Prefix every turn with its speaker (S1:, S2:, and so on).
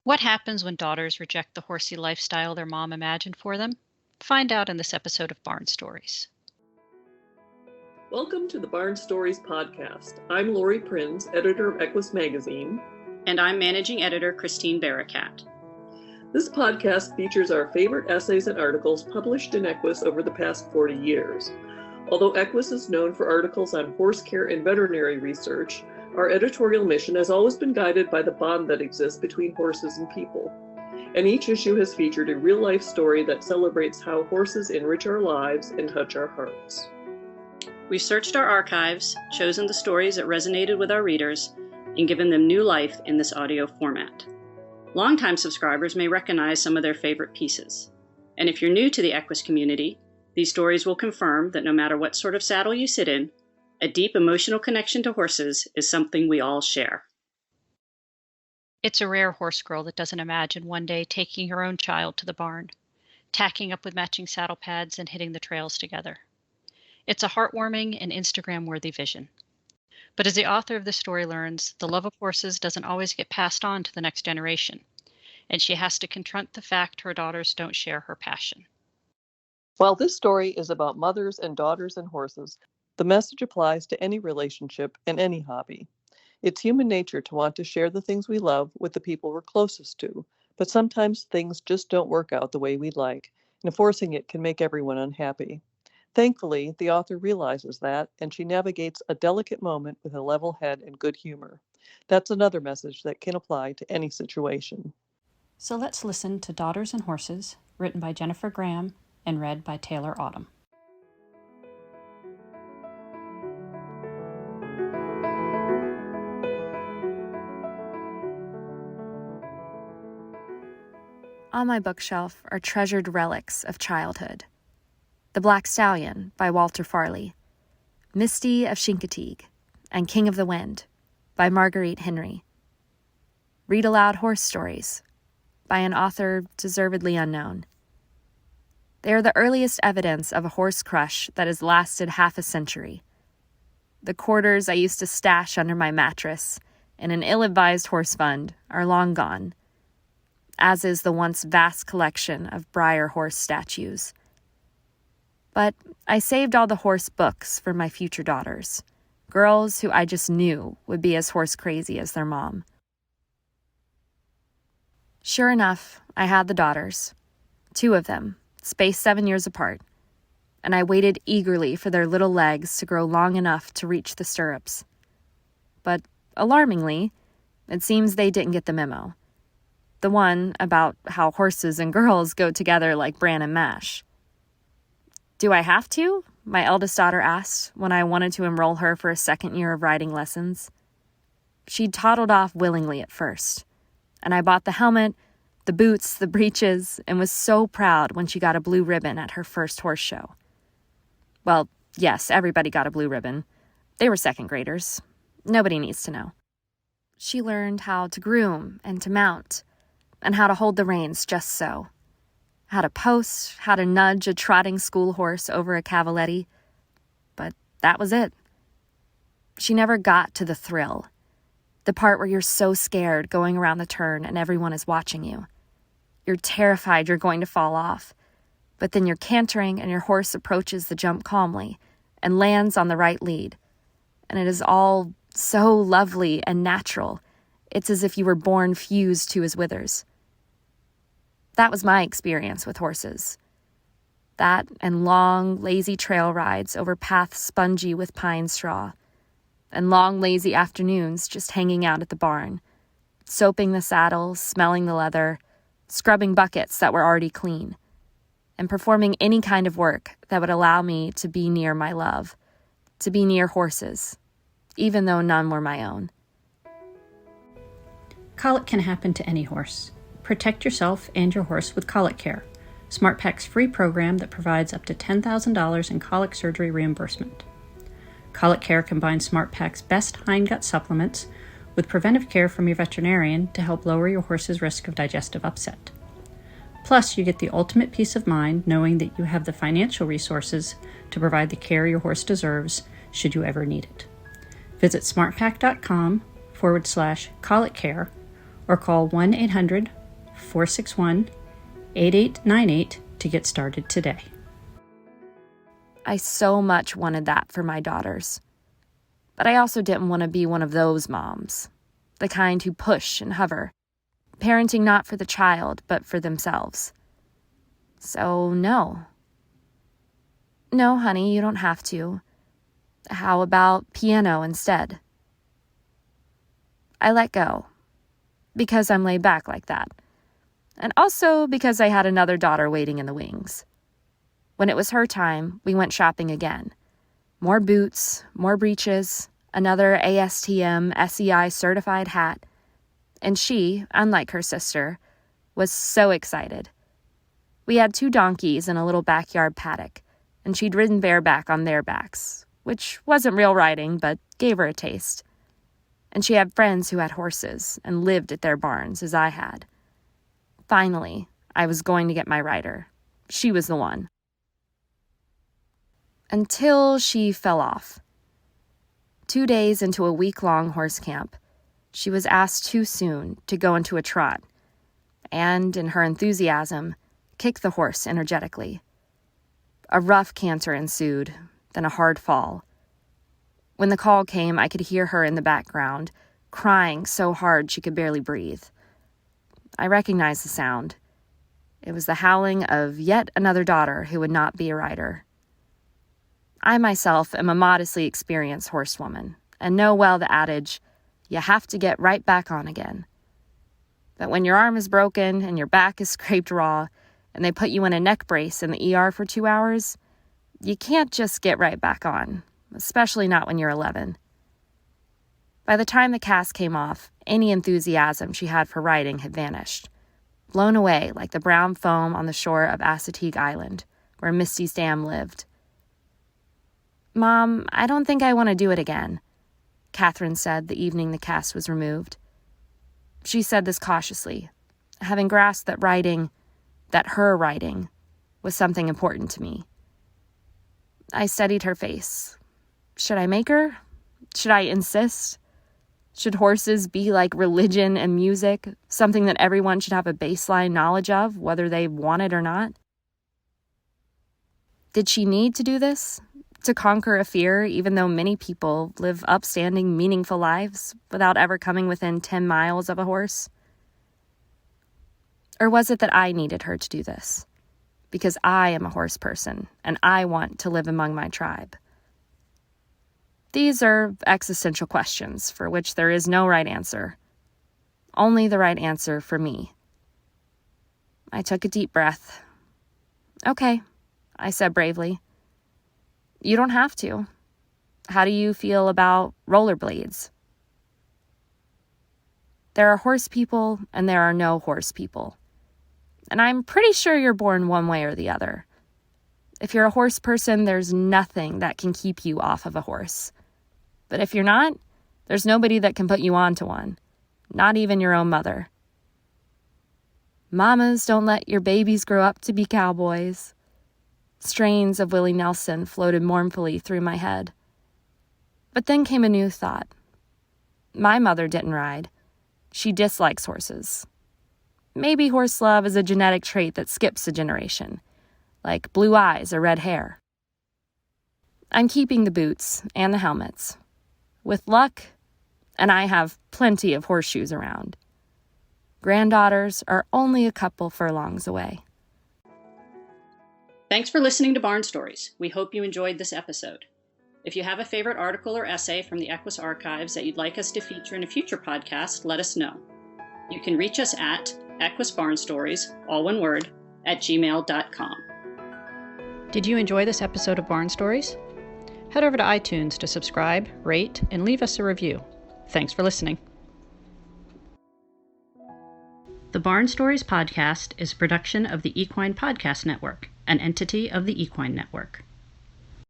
S1: What happens when daughters reject the horsey lifestyle their mom imagined for them? Find out in this episode of Barn Stories.
S2: Welcome to the Barn Stories podcast. I'm Lori Prinz, editor of Equus Magazine.
S3: And I'm managing editor Christine Barakat.
S2: This podcast features our favorite essays and articles published in Equus over the past 40 years. Although Equus is known for articles on horse care and veterinary research, our editorial mission has always been guided by the bond that exists between horses and people. And each issue has featured a real-life story that celebrates how horses enrich our lives and touch our hearts.
S3: We've searched our archives, chosen the stories that resonated with our readers, and given them new life in this audio format. Longtime subscribers may recognize some of their favorite pieces. And if you're new to the Equus community, these stories will confirm that no matter what sort of saddle you sit in, a deep emotional connection to horses is something we all share.
S1: It's a rare horse girl that doesn't imagine one day taking her own child to the barn, tacking up with matching saddle pads and hitting the trails together. It's a heartwarming and Instagram-worthy vision. But as the author of the story learns, the love of horses doesn't always get passed on to the next generation, and she has to confront the fact her daughters don't share her passion.
S2: While this story is about mothers and daughters and horses, the message applies to any relationship and any hobby. It's human nature to want to share the things we love with the people we're closest to, but sometimes things just don't work out the way we'd like, and forcing it can make everyone unhappy. Thankfully, the author realizes that, and she navigates a delicate moment with a level head and good humor. That's another message that can apply to any situation.
S1: So let's listen to Daughters and Horses, written by Jennifer Graham and read by Taylor Autumn.
S4: On my bookshelf are treasured relics of childhood. The Black Stallion by Walter Farley, Misty of Chincoteague, and King of the Wind by Marguerite Henry. Read aloud horse stories by an author deservedly unknown. They are the earliest evidence of a horse crush that has lasted half a century. The quarters I used to stash under my mattress in an ill-advised horse fund are long gone, as is the once vast collection of Breyer horse statues. But I saved all the horse books for my future daughters, girls who I just knew would be as horse crazy as their mom. Sure enough, I had the daughters, 2 of them, spaced 7 years apart, and I waited eagerly for their little legs to grow long enough to reach the stirrups. But alarmingly, it seems they didn't get the memo. The one about how horses and girls go together like bran and mash. "Do I have to?" my eldest daughter asked when I wanted to enroll her for a second year of riding lessons. She toddled off willingly at first, and I bought the helmet, the boots, the breeches, and was so proud when she got a blue ribbon at her first horse show. Well, yes, everybody got a blue ribbon. They were second graders. Nobody needs to know. She learned how to groom and to mount, and how to hold the reins just so. How to post, how to nudge a trotting school horse over a cavaletti. But that was it. She never got to the thrill. The part where you're so scared going around the turn and everyone is watching you. You're terrified you're going to fall off. But then you're cantering and your horse approaches the jump calmly and lands on the right lead. And it is all so lovely and natural. It's as if you were born fused to his withers. That was my experience with horses. That and long, lazy trail rides over paths spongy with pine straw, and long, lazy afternoons just hanging out at the barn, soaping the saddle, smelling the leather, scrubbing buckets that were already clean, and performing any kind of work that would allow me to be near my love, to be near horses, even though none were my own.
S1: Colic can happen to any horse. Protect yourself and your horse with Colic Care, SmartPak's free program that provides up to $10,000 in colic surgery reimbursement. Colic Care combines SmartPak's best hindgut supplements with preventive care from your veterinarian to help lower your horse's risk of digestive upset. Plus, you get the ultimate peace of mind knowing that you have the financial resources to provide the care your horse deserves should you ever need it. Visit smartpak.com/colic care or call 461-8898 to get started today.
S4: I so much wanted that for my daughters. But I also didn't want to be one of those moms, the kind who push and hover, parenting not for the child, but for themselves. So no. No, honey, you don't have to. How about piano instead? I let go, because I'm laid back like that, and also because I had another daughter waiting in the wings. When it was her time, we went shopping again. More boots, more breeches, another ASTM SEI certified hat, and she, unlike her sister, was so excited. We had 2 donkeys in a little backyard paddock, and she'd ridden bareback on their backs, which wasn't real riding, but gave her a taste. And she had friends who had horses and lived at their barns, as I had. Finally, I was going to get my rider. She was the one. Until she fell off. 2 days into a week-long horse camp, she was asked too soon to go into a trot, and, in her enthusiasm, kicked the horse energetically. A rough canter ensued, then a hard fall. When the call came, I could hear her in the background, crying so hard she could barely breathe. I recognized the sound. It was the howling of yet another daughter who would not be a rider. I myself am a modestly experienced horsewoman, and know well the adage, you have to get right back on again. But when your arm is broken and your back is scraped raw, and they put you in a neck brace in the ER for 2 hours, you can't just get right back on, especially not when you're 11. By the time the cast came off, any enthusiasm she had for riding had vanished, blown away like the brown foam on the shore of Assateague Island, where Misty's dam lived. "Mom, I don't think I want to do it again," Catherine said the evening the cast was removed. She said this cautiously, having grasped that her riding, was something important to me. I studied her face. Should I make her? Should I insist? Should horses be like religion and music, something that everyone should have a baseline knowledge of, whether they want it or not? Did she need to do this? To conquer a fear, even though many people live upstanding, meaningful lives without ever coming within 10 miles of a horse? Or was it that I needed her to do this? Because I am a horse person, and I want to live among my tribe. These are existential questions for which there is no right answer. Only the right answer for me. I took a deep breath. "Okay," I said bravely. "You don't have to. How do you feel about rollerblades?" There are horse people and there are no horse people. And I'm pretty sure you're born one way or the other. If you're a horse person, there's nothing that can keep you off of a horse. But if you're not, there's nobody that can put you onto one. Not even your own mother. Mamas, don't let your babies grow up to be cowboys. Strains of Willie Nelson floated mournfully through my head. But then came a new thought. My mother didn't ride. She dislikes horses. Maybe horse love is a genetic trait that skips a generation, like blue eyes or red hair. I'm keeping the boots and the helmets. With luck, and I have plenty of horseshoes around. Granddaughters are only a couple furlongs away.
S3: Thanks for listening to Barn Stories. We hope you enjoyed this episode. If you have a favorite article or essay from the Equus archives that you'd like us to feature in a future podcast, let us know. You can reach us at equusbarnstories, all one word, @gmail.com.
S1: Did you enjoy this episode of Barn Stories? Head over to iTunes to subscribe, rate, and leave us a review. Thanks for listening. The Barn Stories podcast is a production of the Equine Podcast Network, an entity of the Equine Network.